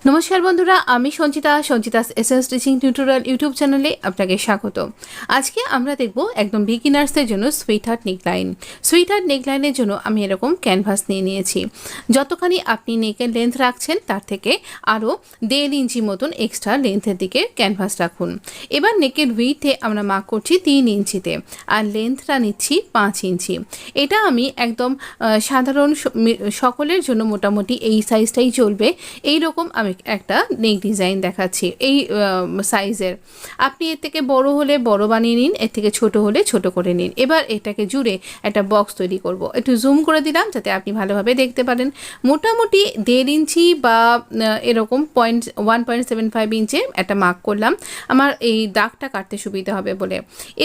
নমস্কার বন্ধুরা, আমি Sanchita's SS teaching tutorial YouTube চ্যানেলে আপনাকে স্বাগত। আজকে আমরা দেখব একদম বিগিনার্সদের জন্য sweetheart neckline. Sweetheart নেকলাইনের জন্য আমি এরকম ক্যানভাস নিয়েছি। যতখানি আপনি নেকের লেন্থ রাখছেন তার থেকে আরও 1.5 ইঞ্চি মতন এক্সট্রা লেন্থের দিকে ক্যানভাস রাখুন। এবার নেকের উইথে আমরা মার্ক করছি 3 ইঞ্চিতে, আর লেন্থটা নিচ্ছি 5 ইঞ্চি। এটা আমি একদম সাধারণ সকলের জন্য মোটামুটি এই সাইজটাই চলবে। এইরকম আমি একটা নেক ডিজাইন দেখাচ্ছি এই সাইজের। আপনি এর থেকে বড় হলে বড় বানিয়ে নিন, এর থেকে ছোট হলে ছোট করে নিন। এবার এটাকে জুড়ে একটা বক্স তৈরি করব। একটু জুম করে দিলাম যাতে আপনি ভালোভাবে দেখতে পারেন। মোটামুটি 1.5 ইঞ্চি বা এরকম 1.75 ইঞ্চে একটা মার্ক করলাম, আমার এই দাগটা কাটতে সুবিধা হবে বলে।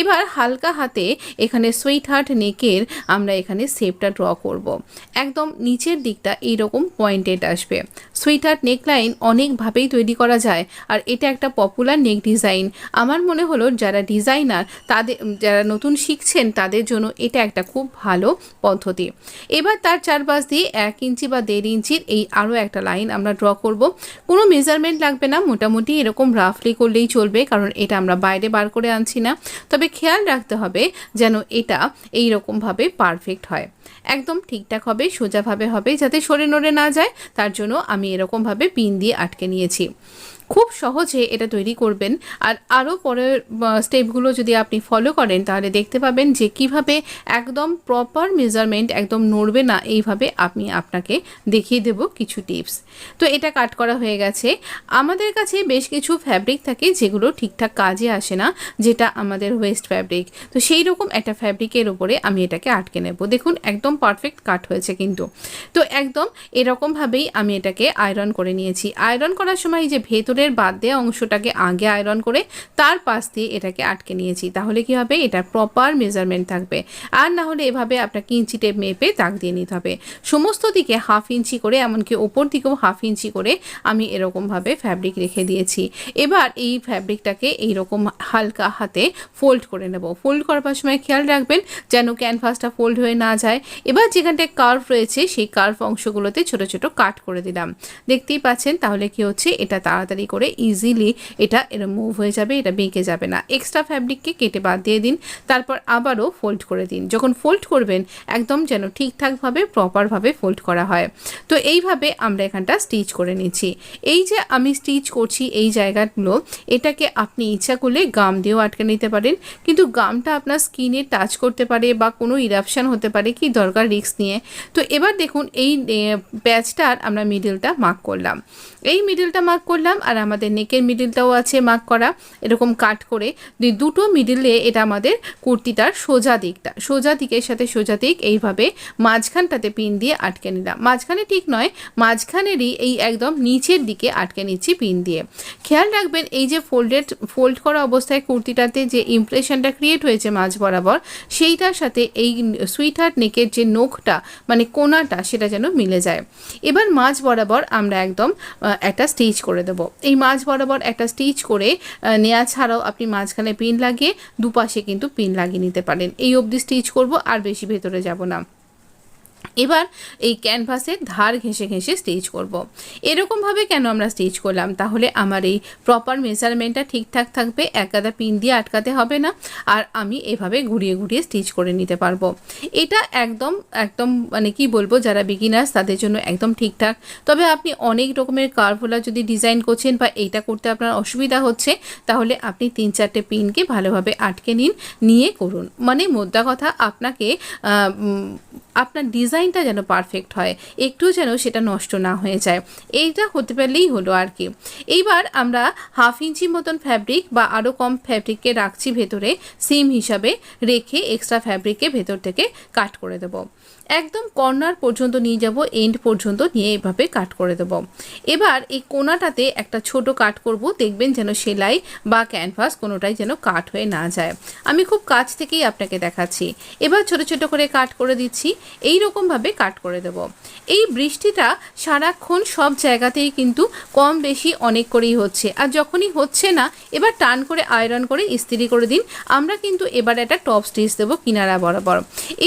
এবার হালকা হাতে এখানে সুইট হার্ট নেকের আমরা এখানে শেপটা ড্র করব। একদম নিচের দিকটা এইরকম পয়েন্টেড আসবে। সুইট হার্ট নেকলাইন অনেকভাবেই তৈরি করা যায়, আর এটা একটা পপুলার নেক ডিজাইন। আমার মনে হলো যারা ডিজাইনার যারা নতুন শিখছেন তাদের জন্য এটা একটা খুব ভালো পদ্ধতি। এবার তার চারপাশ দিয়ে 1 ইঞ্চি বা 1.5 ইঞ্চির এই আরও একটা লাইন আমরা ড্র করব। কোনো মেজারমেন্ট লাগবে না, মোটামুটি এরকম রাফলি করলেই চলবে, কারণ এটা আমরা বাইরে বার করে আনছি না। তবে খেয়াল রাখতে হবে যেন এটা এইরকমভাবে পারফেক্ট হয়, একদম ঠিকঠাক হবে, সোজাভাবে হবে, যাতে সরে নড়ে না যায়। তার জন্য আমি এরকমভাবে পিন দিয়ে আটকে নিয়েছি। খুব সহজে এটা তৈরি করবেন। আর আরও পরের স্টেপগুলো যদি আপনি ফলো করেন তাহলে দেখতে পাবেন যে কিভাবে একদম প্রপার মেজারমেন্ট, একদম নড়বে না, এইভাবে আমি আপনাকে দেখিয়ে দেব কিছু টিপস। তো এটা কাট করা হয়ে গেছে। আমাদের কাছে বেশ কিছু ফ্যাব্রিক থাকে যেগুলো ঠিকঠাক কাজে আসে না, যেটা আমাদের ওয়েস্ট ফ্যাব্রিক। তো সেই রকম একটা ফ্যাব্রিকের উপরে আমি এটাকে আটকে নেব। দেখুন একদম পারফেক্ট কাট হয়েছে কিন্তু। তো একদম এরকমভাবেই আমি এটাকে আয়রন করে নিয়েছি। আয়রন করার সময় যে ভেতরের বাদ দেওয়া অংশটাকে আগে আয়রন করে তার পাশ দিয়ে এটাকে আটকে নিয়েছি। তাহলে কি হবে, এটা প্রপার মেজারমেন্ট থাকবে। আর না হলে এভাবে আপনাকে ইঞ্চি টেপ মেপে দাগ দিয়ে নিতে হবে। সমস্ত দিকে 1/2 ইঞ্চি করে, এমনকি ওপর দিকেও 1/2 ইঞ্চি করে আমি এরকমভাবে ফ্যাব্রিক রেখে দিয়েছি। এবার এই ফ্যাব্রিকটাকে এইরকম হালকা হাতে ফোল্ড করে নেব। ফোল্ড করবার সময় খেয়াল রাখবেন যেন ক্যানভাসটা ফোল্ড হয়ে না যায়। এবার যেখানটায় কার্ভ রয়েছে সেই কার্ভ অংশগুলোতে ছোট ছোট কাট করে দিলাম। দেখতেই পাচ্ছেন তাহলে কি হচ্ছে, এটা তাড়াতাড়ি করে ইজিলি এটা এরকম মুভ হয়ে যাবে, এটা বেঁকে যাবে না। এক্সট্রা ফ্যাব্রিককে কেটে বাদ দিয়ে দিন, তারপর আবারও ফোল্ড করে দিন। যখন ফোল্ড করবেন একদম যেন ঠিকঠাকভাবে প্রপারভাবে ফোল্ড করা হয়। তো এইভাবে আমরা এখানটা স্টিচ করে নিচ্ছি। এই যে আমি স্টিচ করছি এই জায়গাগুলো, এটাকে আপনি ইচ্ছা করলে গাম দিয়েও আটকে নিতে পারেন, কিন্তু গামটা আপনার স্কিনে টাচ করতে পারে বা কোনো ইরাপশান হতে পারে, কি দরকার রিস্ক নিয়ে। তো এবার দেখুন এই প্যাচটার আমরা মিডলটা মার্ক করলাম, এই মিডলটা মার্ক করলাম, আর আমাদের নেকের মিডলটাও আছে মার্ক করা। এরকম কাট করে দুটো মিডলে এটা আমাদের কুর্তিটার সোজা দিকটা, সোজা দিকের সাথে সোজা দিক এইভাবে মাঝখানটাতে পিন দিয়ে আটকে নিলাম। মাঝখানে ঠিক নয়, মাঝখানেরই এই একদম নিচের দিকে আটকে নিচ্ছি পিন দিয়ে। খেয়াল রাখবেন এই যে ফোল্ড করা অবস্থায় কুর্তিটাতে যে ইমপ্রেশনটা ক্রিয়েট হয়েছে মাঝ বরাবর, সেইটার সাথে এই সুইট হার্ট নেকের যে নখটা মানে কোনাটা সেটা যেন মিলে যায়। এবার মাঝ বরাবর আমরা একদম একটা স্টিচ করে দেব। এই মাঝ বরাবর একটা স্টিচ করে নেওয়া ছাড়াও আপনি মাঝখানে পিন লাগিয়ে দুপাশে কিন্তু পিন লাগিয়ে নিতে পারেন। এই অবধি স্টিচ করব, আর বেশি ভেতরে যাব না। এবার এই ক্যানভাসের ধার ঘেঁষে ঘেঁষে স্টিচ করব। এরকমভাবে কেন আমরা স্টিচ করলাম, তাহলে আমার এই প্রপার মেজারমেন্টটা ঠিকঠাক থাকবে, একগাদা পিন দিয়ে আটকাতে হবে না, আর আমি এভাবে ঘুরিয়ে ঘুরিয়ে স্টিচ করে নিতে পারবো। এটা একদম একদম মানে কি বলবো, যারা বিগিনার্স তাদের জন্য একদম ঠিকঠাক। তবে আপনি অনেক রকমের কার্ভওয়ালা যদি ডিজাইন করছেন বা এইটা করতে আপনার অসুবিধা হচ্ছে, তাহলে আপনি 3-4টে পিনকে ভালোভাবে আটকে নিয়ে করুন। মানে মোদ্দা কথা, আপনাকে আপনার ডিজাইনটা যেন পারফেক্ট হয়, একটু যেন সেটা নষ্ট না হয়ে যায়, এইটা হতে পারলেই হলো আর কি। এইবার আমরা 1/2 ইঞ্চি মতন ফ্যাব্রিক বা আরও কম ফ্যাব্রিককে রাখছি ভেতরে, সিম হিসাবে রেখে এক্সট্রা ফ্যাব্রিককে ভেতর থেকে কাট করে দেব। একদম কর্নার পর্যন্ত নিয়ে যাব, এন্ড পর্যন্ত নিয়ে এভাবে কাট করে দেব। এবার এই কোনাটাতে একটা ছোট কাট করব, দেখবেন যেন সেলাই বা ক্যানভাস কোনোটাই যেন কাট হয়ে না যায়। আমি খুব কাছ থেকেই আপনাকে দেখাচ্ছি। এবার ছোট ছোট করে কাট করে দিচ্ছি, এই রকমভাবে কাট করে দেব। এই বৃষ্টিটা সারাক্ষণ সব জায়গাতেই কিন্তু কম বেশি অনেক করেই হচ্ছে, আর যখনই হচ্ছে না এবার টান করে আয়রন করে ইস্ত্রি করে দিন। আমরা কিন্তু এবার একটা টপ স্টিচ দেবো কিনারা বরাবর।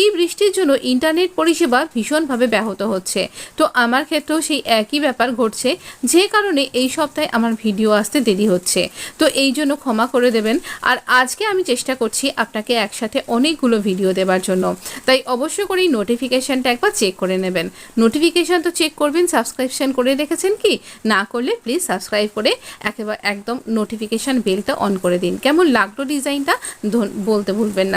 এই বৃষ্টির জন্য ইন্টারনেট ইন্টারনেট পরিষেবা ভীষণভাবে ব্যাহত হচ্ছে। তো আমার ক্ষেত্রেও সেই একই ব্যাপার ঘটছে, যে কারণে এই সপ্তাহে আমার ভিডিও আসতে দেরি হচ্ছে। তো এই জন্য ক্ষমা করে দেবেন। আর আজকে আমি চেষ্টা করছি আপনাকে একসাথে অনেকগুলো ভিডিও দেওয়ার জন্য, তাই অবশ্যই করে এই নোটিফিকেশানটা একবার চেক করে নেবেন। নোটিফিকেশান তো চেক করবেন, সাবস্ক্রিপশন করে রেখেছেন কি? না করলে প্লিজ সাবস্ক্রাইব করে একেবারে একদম নোটিফিকেশান বেলটা অন করে দিন। কেমন লাগলো ডিজাইনটা বলতে ভুলবেন না।